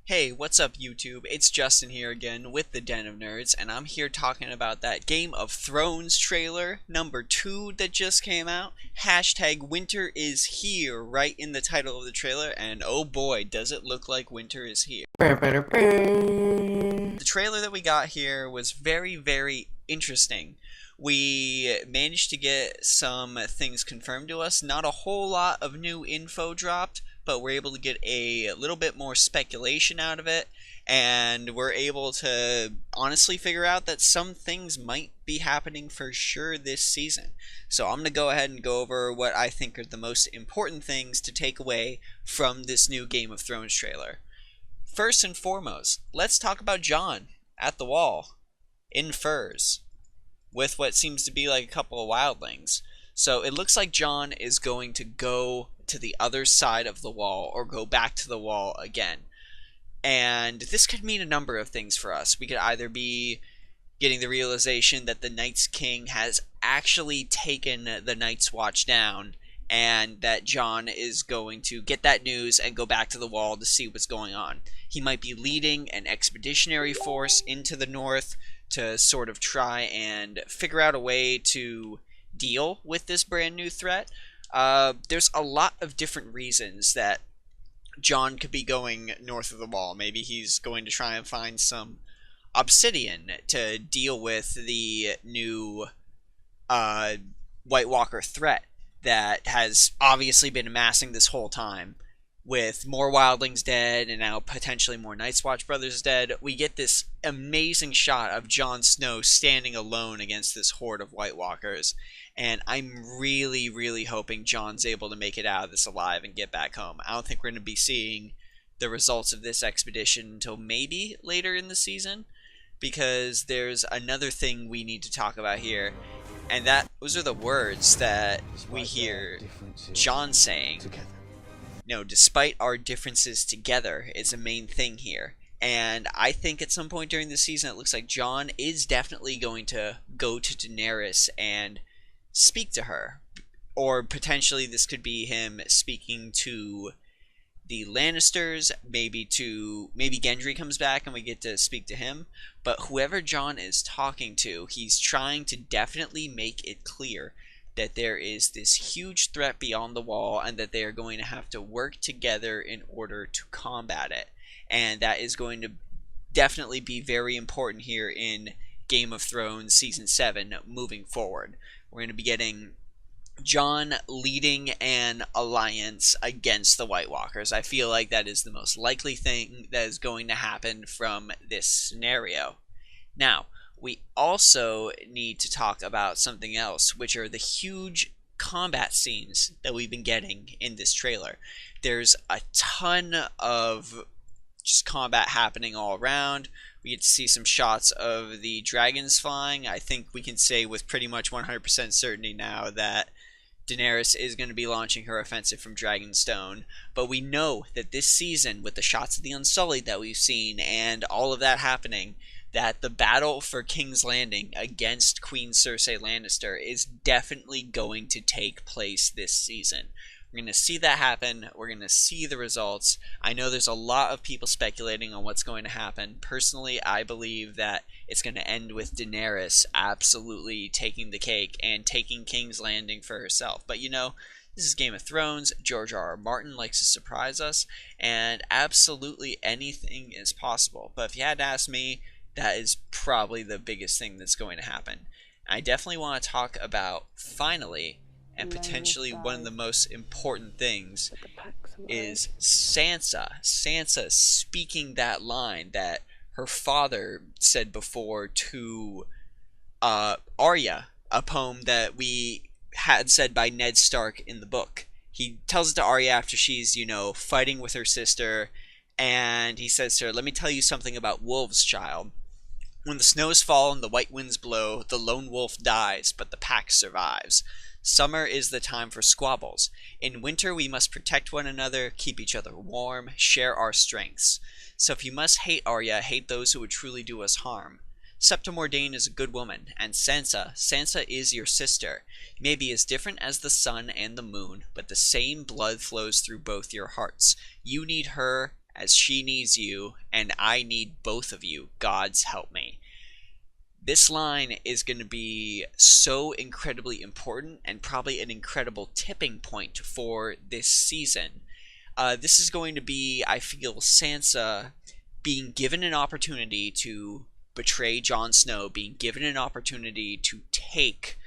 Hey, what's up YouTube? It's Justin here again with the Den of Nerds, and I'm here talking about that Game of Thrones trailer, number 2 that just came out. Hashtag winter is here, right in the title of the trailer, and oh boy, does it look like winter is here. The trailer that we got here was very interesting. We managed to get some things confirmed to us, not a whole lot of new info dropped, but we're able to get a little bit more speculation out of it, and we're able to honestly figure out that some things might be happening for sure this season. So I'm going to go ahead and go over what I think are the most important things to take away from this new Game of Thrones trailer. First and foremost, let's talk about Jon at the Wall in furs with what seems to be like a couple of wildlings. So it looks like Jon is going to go to the other side of the wall or go back to the wall again. And this could mean a number of things for us. We could either be getting the realization that the Night's King has actually taken the Night's Watch down, and that Jon is going to get that news and go back to the wall to see what's going on. He might be leading an expeditionary force into the north to sort of try and figure out a way to deal with this brand new threat. There's a lot of different reasons that Jon could be going north of the wall. Maybe he's going to try and find some obsidian to deal with the new White Walker threat that has obviously been amassing this whole time. With more wildlings dead and now potentially more Night's Watch brothers dead, we get this amazing shot of Jon Snow standing alone against this horde of White Walkers. And I'm really hoping Jon's able to make it out of this alive and get back home. I don't think we're going to be seeing the results of this expedition until maybe later in the season, because there's another thing we need to talk about here, and those are the words that we hear Jon saying. No, despite our differences together is a main thing here. And I think at some point during the season it looks like Jon is definitely going to go to Daenerys and speak to her. Or potentially this could be him speaking to the Lannisters, maybe Gendry comes back and we get to speak to him. But whoever Jon is talking to, he's trying to definitely make it clear that there is this huge threat beyond the wall and that they are going to have to work together in order to combat it. And that is going to definitely be very important here in Game of Thrones Season 7 moving forward. We're going to be getting Jon leading an alliance against the White Walkers. I feel like that is the most likely thing that is going to happen from this scenario. Now, we also need to talk about something else, which are the huge combat scenes that we've been getting in this trailer. There's a ton of just combat happening all around. We get to see some shots of the dragons flying. I think we can say with pretty much 100% certainty now that Daenerys is going to be launching her offensive from Dragonstone. But we know that this season, with the shots of the Unsullied that we've seen and all of that happening, that the battle for King's Landing against Queen Cersei Lannister is definitely going to take place this season. We're going to see that happen. We're going to see the results. I know there's a lot of people speculating on what's going to happen. Personally, I believe that it's going to end with Daenerys absolutely taking the cake and taking King's Landing for herself. But you know, this is Game of Thrones. George R.R. Martin likes to surprise us, and absolutely anything is possible. But if you had to ask me, that is probably the biggest thing that's going to happen. I definitely want to talk about, finally, and potentially one of the most important things, is Sansa. Sansa speaking that line that her father said before to Arya, a poem that we had said by Ned Stark in the book. He tells it to Arya after she's, fighting with her sister, and he says to her, "Let me tell you something about wolves, child. When the snows fall and the white winds blow, the lone wolf dies, but the pack survives. Summer is the time for squabbles. In winter we must protect one another, keep each other warm, share our strengths. So if you must hate Arya, hate those who would truly do us harm. Septa Mordane is a good woman, and Sansa is your sister. You may be as different as the sun and the moon, but the same blood flows through both your hearts. You need her as she needs you, and I need both of you. Gods help me. This line is going to be so incredibly important and probably an incredible tipping point for this season. This is going to be, I feel, Sansa being given an opportunity to betray Jon Snow, being given an opportunity to take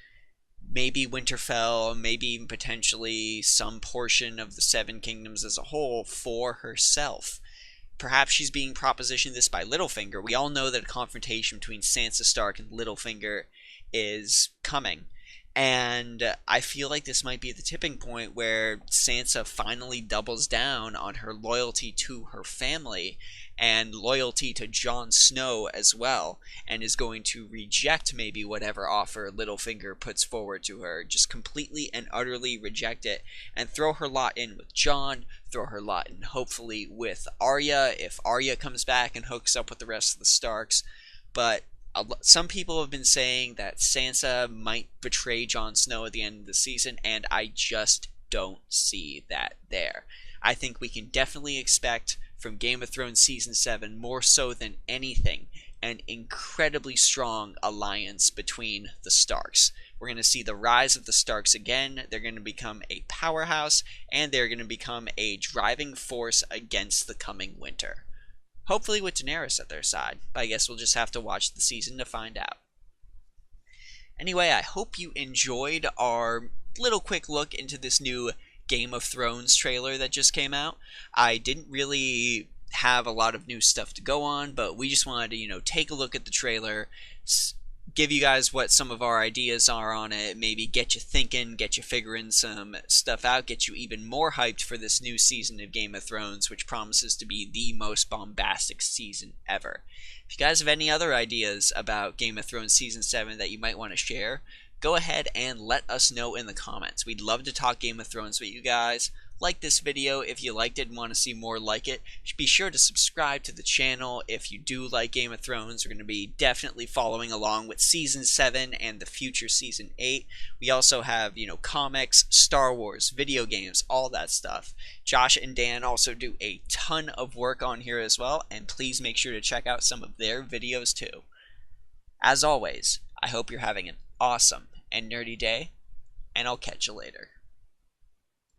maybe Winterfell, maybe even potentially some portion of the Seven Kingdoms as a whole for herself. Perhaps she's being propositioned this by Littlefinger. We all know that a confrontation between Sansa Stark and Littlefinger is coming. And I feel like this might be the tipping point where Sansa finally doubles down on her loyalty to her family and loyalty to Jon Snow as well, and is going to reject maybe whatever offer Littlefinger puts forward to her. Just completely and utterly reject it and throw her lot in with Jon, throw her lot in hopefully with Arya if Arya comes back and hooks up with the rest of the Starks. But some people have been saying that Sansa might betray Jon Snow at the end of the season, and I just don't see that there. I think we can definitely expect from Game of Thrones Season 7, more so than anything, an incredibly strong alliance between the Starks. We're going to see the rise of the Starks again. They're going to become a powerhouse, and they're going to become a driving force against the coming winter. Hopefully with Daenerys at their side, but I guess we'll just have to watch the season to find out. Anyway, I hope you enjoyed our little quick look into this new Game of Thrones trailer that just came out. I didn't really have a lot of new stuff to go on, but we just wanted to, take a look at the trailer, give you guys what some of our ideas are on it, maybe get you thinking, get you figuring some stuff out, get you even more hyped for this new season of Game of Thrones, which promises to be the most bombastic season ever. If you guys have any other ideas about Game of Thrones Season 7 that you might want to share, go ahead and let us know in the comments. We'd love to talk Game of Thrones with you guys. Like this video if you liked it and want to see more like it. Be sure to subscribe to the channel if you do like Game of Thrones. We're going to be definitely following along with Season 7 and the future Season 8. We also have, comics, Star Wars, video games, all that stuff. Josh and Dan also do a ton of work on here as well, and please make sure to check out some of their videos too. As always, I hope you're having an awesome and nerdy day, and I'll catch you later.